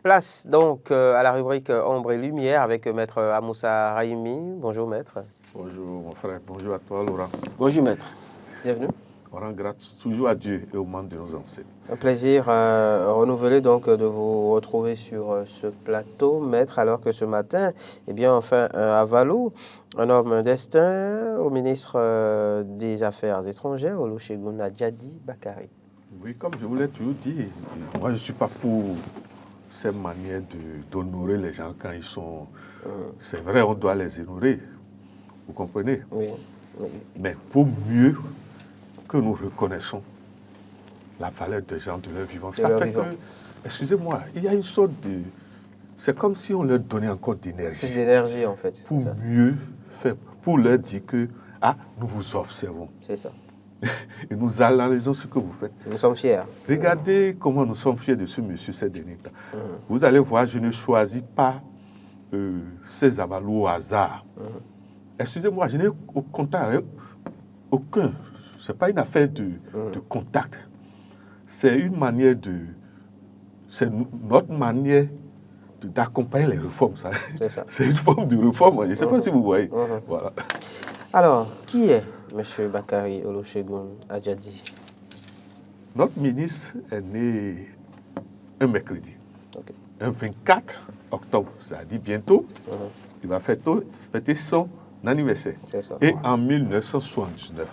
Place donc à la rubrique Ombre et Lumière avec Maître Amoussa Raimi. Bonjour Maître. Bonjour mon frère, bonjour à toi Laurent. Bonjour Maître, bienvenue. On rend grâce toujours à Dieu et aux membres de nos ancêtres. Un plaisir renouvelé donc de vous retrouver sur ce plateau Maître, alors que ce matin, eh bien enfin à Valou, un homme destin au ministre des Affaires étrangères, Olusegun Adjadi Bakari. Oui, comme je vous l'ai toujours dit, moi je ne suis pas pour ces manières d'honorer les gens quand ils sont... C'est vrai, on doit les honorer, vous comprenez? Oui, oui. Mais pour mieux que nous reconnaissons la valeur des gens, de leur vivant, ça fait que, excusez-moi, il y a une sorte de... C'est comme si on leur donnait encore d'énergie. C'est de l'énergie en fait. Pour mieux faire, pour leur dire que, nous vous observons. C'est ça. Et nous analysons ce que vous faites. Nous sommes fiers. Regardez comment nous sommes fiers de ce monsieur ces derniers temps. Vous allez voir, je ne choisis pas ces abalous au hasard. Excusez-moi, je n'ai au contact aucun. Ce n'est pas une affaire de contact. C'est une manière de... C'est notre manière d'accompagner les réformes. C'est ça. C'est une forme de réforme. Je ne sais pas si vous voyez. Voilà. Alors, qui est M. Bakari Olusegun Adjadi? Notre ministre est né un mercredi, un 24 octobre, c'est-à-dire bientôt, il va fêter son anniversaire. Et en 1979,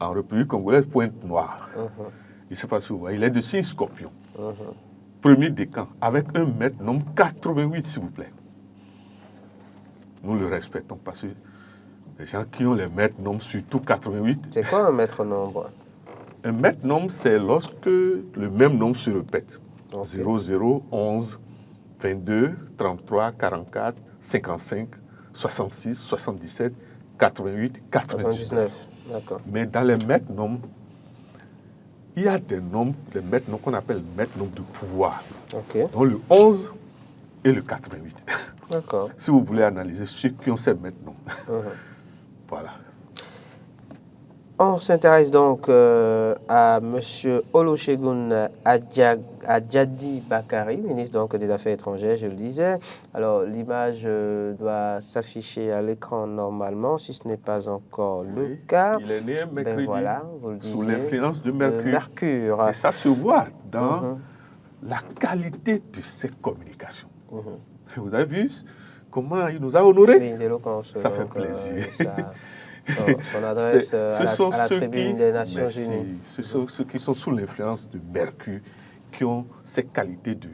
en République congolaise, Pointe-Noire, je ne sais pas si vous voyez, il est de signe Scorpion, premier décan, avec un mètre nombre 88, s'il vous plaît. Nous le respectons parce que les gens qui ont les mètres nombres, surtout 88. C'est quoi un mètre nombre? Un mètre nombre, c'est lorsque le même nombre se répète. 00, 11, 22, 33, 44, 55, 66, 77, 88, 99. D'accord. Mais dans les mètres nombres, il y a des nombres, les mètres nombres qu'on appelle les mètres nombres de pouvoir. Donc le 11 et le 88. D'accord. Si vous voulez analyser ceux qui ont ces mètres nombres. Voilà. On s'intéresse donc à M. Olusegun Adjadi Bakari, ministre donc des Affaires étrangères, je le disais. Alors, l'image doit s'afficher à l'écran normalement, si ce n'est pas encore le cas. Il est né un mercredi, voilà, vous le disiez, sous l'influence de Mercure. Et ça se voit dans la qualité de ses communications. Vous avez vu comment il nous a honorés? Oui, l'éloquence. Ça fait plaisir. Son adresse à la tribune des Nations Unies. Ce sont ceux qui sont sous l'influence de Mercure qui ont ces qualités de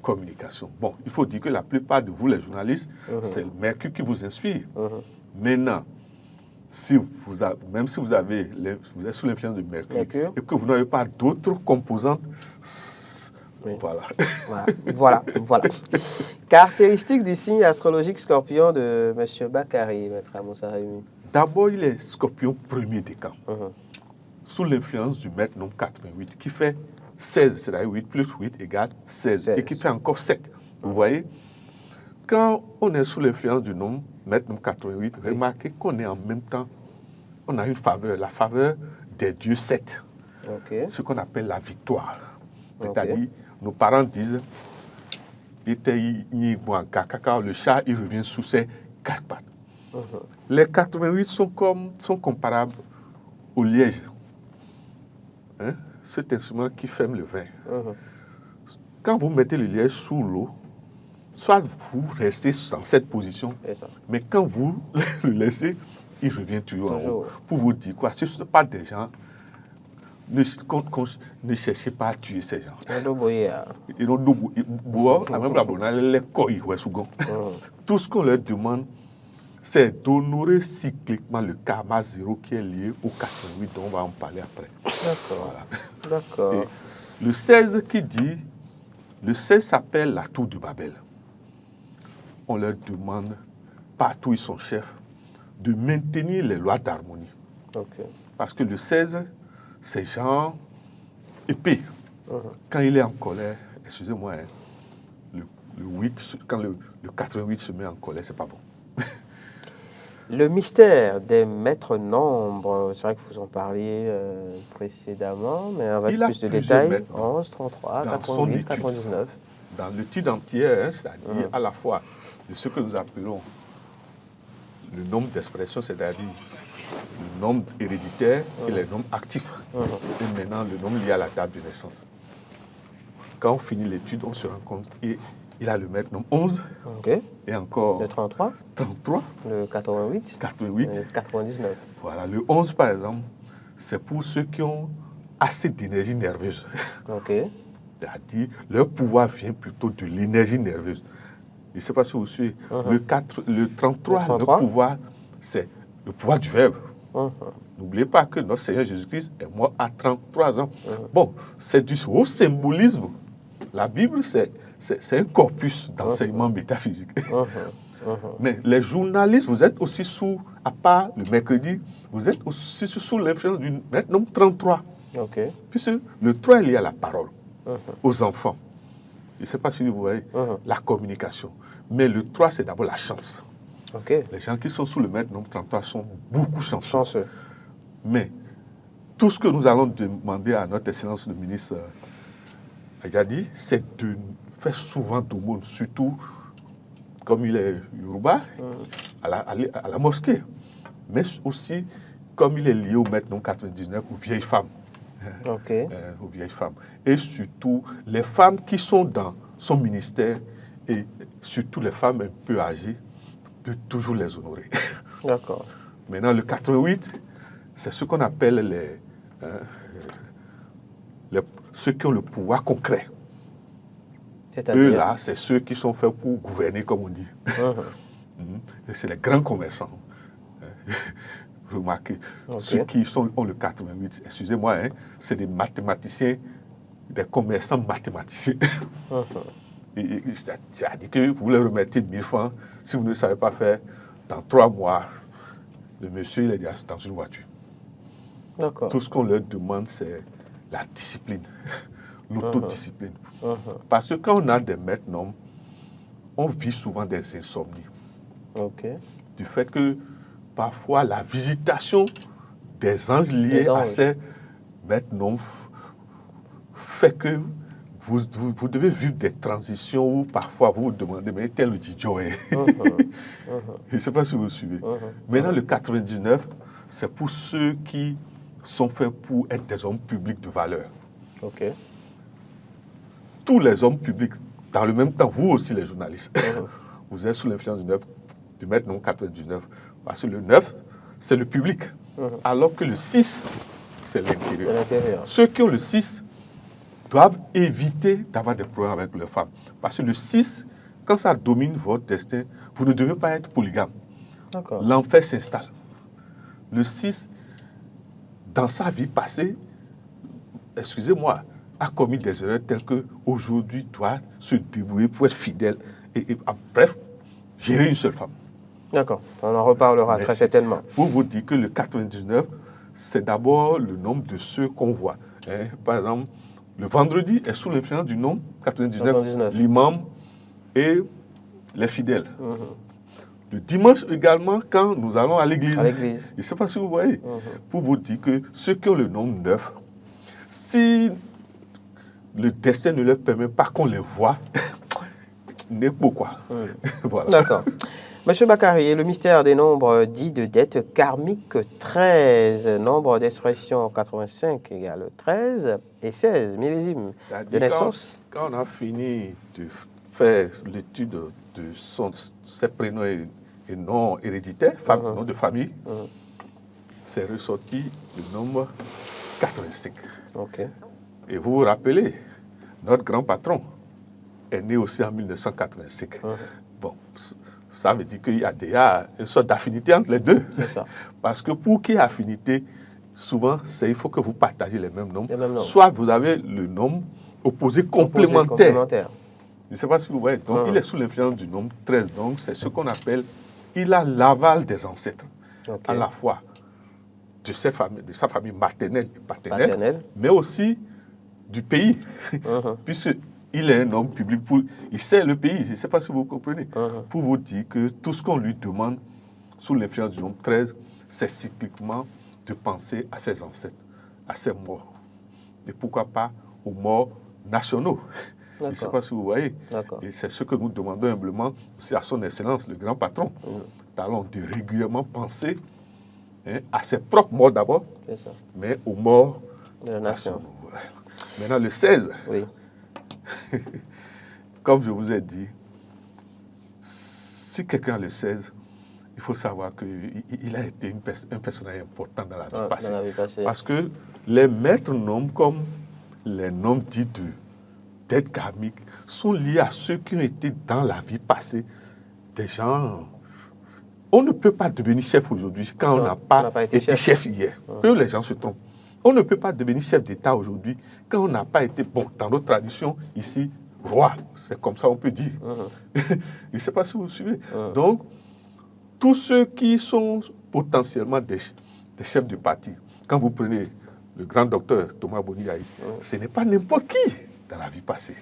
communication. Bon, il faut dire que la plupart de vous, les journalistes, c'est le Mercure qui vous inspire. Maintenant, même si vous êtes sous l'influence de Mercure et que vous n'avez pas d'autres composantes, voilà. Caractéristiques du signe astrologique Scorpion de M. Bakari, Maître Amoussa Raimi. D'abord, il est Scorpion premier décan, sous l'influence du mètre nombre 88, qui fait 16, c'est-à-dire 8 plus 8 égale 16, et qui fait encore 7. Vous voyez? Quand on est sous l'influence du mètre nombre 88, remarquez qu'on est en même temps, on a une faveur, la faveur des dieux 7, ce qu'on appelle la victoire. C'est-à-dire, nos parents disent, le chat, il revient sous ses 4 pattes. Les 88 sont comparables au liège. Cet instrument qui ferme le vin. Quand vous mettez le liège sous l'eau, soit vous restez dans cette position, mais quand vous le laissez, il revient toujours en haut. Pour vous dire quoi, ce ne sont pas des gens... Ne cherchez pas à tuer ces gens. Tout ce qu'on leur demande, c'est d'honorer cycliquement le karma zéro qui est lié au 88, dont on va en parler après. D'accord. Le 16 qui dit, le 16 s'appelle la tour de Babel. On leur demande, partout ils sont chefs, de maintenir les lois d'harmonie. Parce que le 16, c'est genre épée. Quand il est en colère, excusez-moi, le 8, quand le 88 se met en colère, c'est pas bon. Le mystère des maîtres nombres, c'est vrai que vous en parliez précédemment, mais avec Il a plus de plusieurs détails. maîtres nombres 11, 33, dans son 88, étude. 99. Dans l'étude entière, hein, c'est-à-dire à la fois de ce que nous appelons le nombre d'expressions, c'est-à-dire le nombre héréditaire et les nombres actifs. Et maintenant, le nombre lié à la date de naissance. Quand on finit l'étude, on se rend compte qu'il a le maître nombre 11 et encore le 33, 33, le 88, 88, le 99. Voilà, le 11 par exemple, c'est pour ceux qui ont assez d'énergie nerveuse. C'est-à-dire, leur pouvoir vient plutôt de l'énergie nerveuse. Je ne sais pas si vous suivez. Le 33, le pouvoir, c'est le pouvoir du verbe. N'oubliez pas que notre Seigneur Jésus-Christ est mort à 33 ans. Bon, c'est du haut symbolisme. La Bible, c'est un corpus d'enseignement métaphysique. Mais les journalistes, vous êtes aussi sous, à part le mercredi, vous êtes aussi sous l'influence du maître nombre 33. Puisque le 3 est lié à la parole, aux enfants. Je ne sais pas si vous voyez, la communication. Mais le 3, c'est d'abord la chance. Les gens qui sont sous le maître nombre 33 sont beaucoup chanceux. Mais tout ce que nous allons demander à notre excellence le ministre Ajadi, c'est de faire souvent d'aumône, surtout comme il est Yoruba, à la mosquée. Mais aussi comme il est lié au maître nombre 99, aux vieilles femmes. Aux vieilles femmes. Et surtout, les femmes qui sont dans son ministère, et surtout les femmes un peu âgées, de toujours les honorer. D'accord. Maintenant, le 88, c'est ce qu'on appelle ceux qui ont le pouvoir concret. Eux, là, c'est ceux qui sont faits pour gouverner, comme on dit. Et c'est les grands commerçants. Remarquez, ceux qui ont le 88, excusez-moi, hein, c'est des mathématiciens, des commerçants mathématiciens. C'est-à-dire que vous leur remettez 1000 francs, si vous ne savez pas faire, dans 3 mois, le monsieur il est dans une voiture. Tout ce qu'on leur demande, c'est la discipline, l'autodiscipline. Parce que quand on a des maîtres nombres, on vit souvent des insomnies. Du fait que parfois la visitation des anges liés à ces maîtres nombres fait que vous devez vivre des transitions où parfois vous vous demandez, mais tel le Didio est. Je ne sais pas si vous suivez. Maintenant, le 99, c'est pour ceux qui sont faits pour être des hommes publics de valeur. Tous les hommes publics, dans le même temps, vous aussi les journalistes, vous êtes sous l'influence du maître nombre 99. Parce que le 9, c'est le public. Alors que le 6, c'est l'intérieur. Ceux qui ont le 6 doivent éviter d'avoir des problèmes avec leurs femmes. Parce que le 6, quand ça domine votre destin, vous ne devez pas être polygame. L'enfer s'installe. Le 6, dans sa vie passée, excusez-moi, a commis des erreurs telles qu'aujourd'hui doit se débrouiller pour être fidèle et bref, gérer une seule femme. D'accord, on en reparlera très certainement. Pour vous dire que le 99, c'est d'abord le nombre de ceux qu'on voit. Par exemple, le vendredi est sous l'influence du nombre 99, l'imam et les fidèles. Le dimanche également, quand nous allons à l'église. Je ne sais pas si vous voyez. Pour vous dire que ceux qui ont le nombre 9, si le destin ne leur permet pas qu'on les voit, n'est pas quoi. Voilà. D'accord. Monsieur Bakary, le mystère des nombres dits de dette karmique 13, nombre d'expressions 85 égale 13 et 16, millésime de naissance. Quand on a fini de faire l'étude de ses prénoms et noms héréditaires, nom de famille, c'est ressorti le nombre 85. Et vous vous rappelez, notre grand patron est né aussi en 1985. Bon, ça veut dire qu'il y a déjà une sorte d'affinité entre les deux. C'est ça. Parce que pour qu'il y ait affinité, souvent, il faut que vous partagez les mêmes nombres. Soit vous avez le nombre opposé complémentaire. Je ne sais pas si vous voyez. Donc, il est sous l'influence du nombre 13. Donc, c'est ce qu'on appelle, il a l'aval des ancêtres. À la fois de sa famille maternelle et paternelle, mais aussi du pays. Puisqu'il est un homme public, il sait le pays. Je ne sais pas si vous comprenez. Pour vous dire que tout ce qu'on lui demande, sous l'influence du nombre 13, c'est cycliquement de penser à ses ancêtres, à ses morts. Et pourquoi pas aux morts nationaux. Je ne sais pas si vous voyez. Et c'est ce que nous demandons humblement aussi à son Excellence, le grand patron. Talon, de régulièrement penser à ses propres morts d'abord, mais aux morts de la nation. Maintenant, le 16, oui. Comme je vous ai dit, si quelqu'un a le 16, il faut savoir qu'il a été un personnage important dans la vie passée. Dans la vie passée. Parce que les maîtres nombres, comme les nombres dits d'aide karmique, sont liés à ceux qui ont été dans la vie passée des gens. On ne peut pas devenir chef aujourd'hui quand on n'a pas été chef hier. Que les gens se trompent. On ne peut pas devenir chef d'État aujourd'hui quand on n'a pas été, bon, dans notre tradition, ici, roi. C'est comme ça on peut dire. Je ne sais pas si vous suivez. Donc, tous ceux qui sont potentiellement des chefs de parti, quand vous prenez le grand docteur Thomas Boniaï, ce n'est pas n'importe qui dans la vie passée.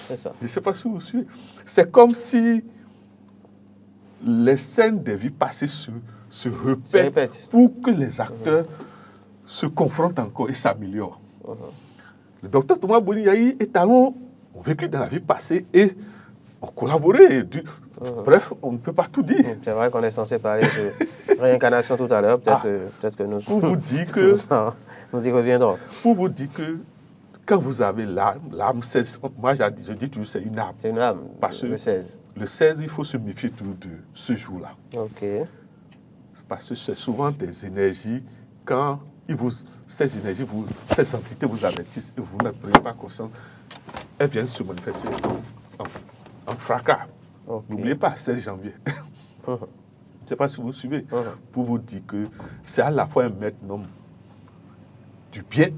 C'est ça. Je ne sais pas si vous suivez. C'est comme si les scènes des vies passées se répètent pour que les acteurs se confrontent encore et s'améliorent. Le docteur Thomas Boniaï et Talon ont vécu dans la vie passée et ont collaboré. Bref, on ne peut pas tout dire. C'est vrai qu'on est censé parler de réincarnation tout à l'heure. Peut-être que nous, pour vous dire que, nous y reviendrons. Pour vous dire que quand vous avez l'âme 16, moi je dis toujours c'est une âme. C'est une âme, parce le 16. Le 16, il faut se méfier toujours de ce jour-là. Ok. Parce que c'est souvent des énergies, quand ces énergies, ces entités vous avertissent et vous ne prenez pas conscience, elles viennent se manifester en fracas. Okay. N'oubliez pas, 16 janvier. Je ne sais pas si vous suivez. Pour vous dire que c'est à la fois un maître nom du bien,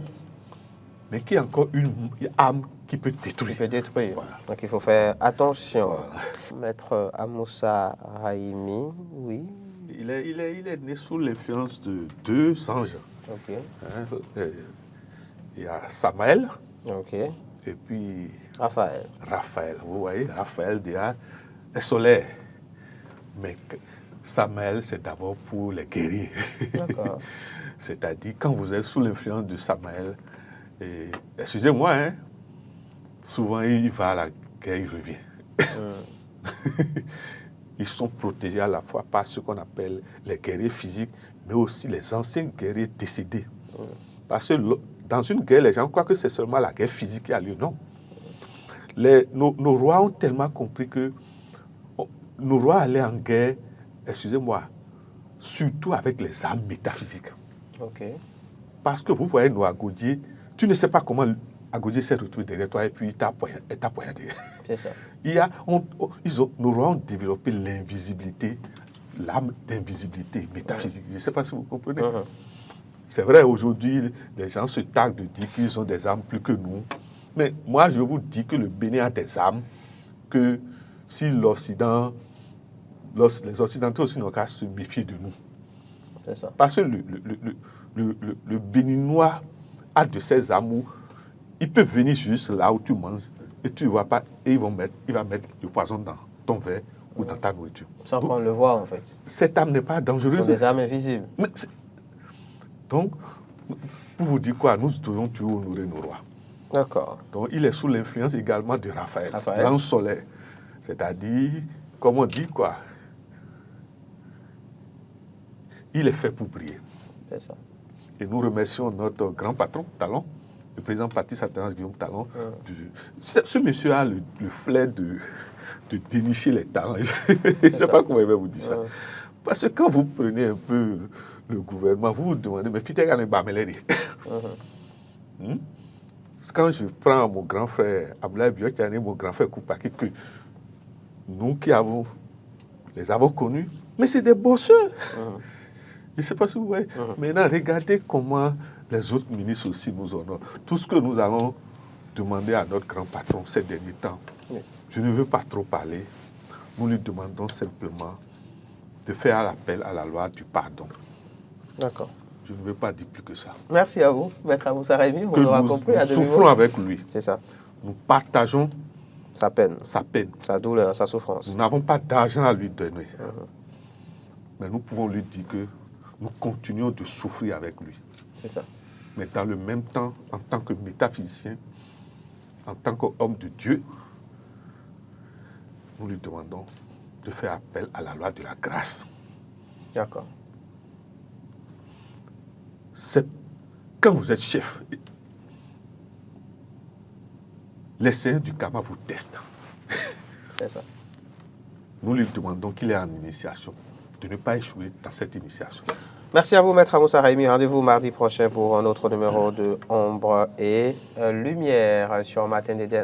mais qui est encore une âme qui peut détruire. Qui peut détruire. Voilà. Donc il faut faire attention. Voilà. Maître Amoussa Raimi, oui. Il est né sous l'influence de 2 anges. Ok. Il y a Samaël. Ok. Et puis Raphaël. Raphaël, vous voyez, Raphaël déjà est solaire. Mais Samaël, c'est d'abord pour les guerriers. D'accord. C'est-à-dire, quand vous êtes sous l'influence de Samaël, excusez-moi, hein, souvent il va à la guerre, il revient. Ils sont protégés à la fois par ce qu'on appelle les guerriers physiques, mais aussi les anciens guerriers décédés. Parce que dans une guerre, les gens croient que c'est seulement la guerre physique qui a lieu. Non. Nos rois ont tellement compris que nos rois allaient en guerre, excusez-moi, surtout avec les armes métaphysiques. Okay. Parce que vous voyez nos Agodier, tu ne sais pas comment Agodier s'est retrouvé derrière toi et puis il t'a poignardé. C'est ça. Nos rois ont développé l'invisibilité, l'âme d'invisibilité métaphysique. Je ne sais pas si vous comprenez. C'est vrai, aujourd'hui, les gens se targuent de dire qu'ils ont des âmes plus que nous. Mais moi, je vous dis que le Bénin a des âmes que si les Occidentaux aussi n'ont qu'à se méfier de nous. C'est ça. Parce que le Béninois a de ces âmes où il peut venir juste là où tu manges et tu ne vois pas, et il va mettre le poison dans ton verre ou dans ta nourriture. Sans qu'on le voit, en fait. Cette âme n'est pas dangereuse. Ce sont des âmes invisibles. Donc, pour vous dire quoi, nous devons toujours honorer nos rois. D'accord. Donc, il est sous l'influence également de Raphaël. L'ange solaire. C'est-à-dire, comme on dit quoi, il est fait pour briller. C'est ça. Et nous remercions notre grand patron, Talon, le président parti Athanase Guillaume Talon. Ce monsieur a le flair de dénicher les talents. Je ne sais pas comment il va vous dire ça. Parce que quand vous prenez un peu le gouvernement, vous vous demandez, mais Fitega n'est pas mêlé. Quand je prends mon grand frère Abdoulaye Biotchane, mon grand frère Koupaki, que nous qui les avons connus, mais c'est des bosseurs. Je ne sais pas si vous voyez. Maintenant, regardez comment les autres ministres aussi nous honorent. Tout ce que nous allons demander à notre grand patron ces derniers temps, je ne veux pas trop parler. Nous lui demandons simplement de faire appel à la loi du pardon. D'accord. Je ne veux pas dire plus que ça. Merci à vous, Maître Amoussa Raimi. On aura compris. Nous souffrons avec lui. C'est ça. Nous partageons sa peine, sa sa douleur, sa souffrance. Nous n'avons pas d'argent à lui donner. mais nous pouvons lui dire que nous continuons de souffrir avec lui. C'est ça. Mais dans le même temps, en tant que métaphysicien, en tant qu'homme de Dieu, nous lui demandons de faire appel à la loi de la grâce. D'accord. C'est quand vous êtes chef, les seigneurs du karma vous testent. C'est ça. Nous lui demandons qu'il est en initiation, de ne pas échouer dans cette initiation. Merci à vous, Maître Moussa Raimi. Rendez-vous mardi prochain pour un autre numéro de Ombre et Lumière sur Matin d'Éden.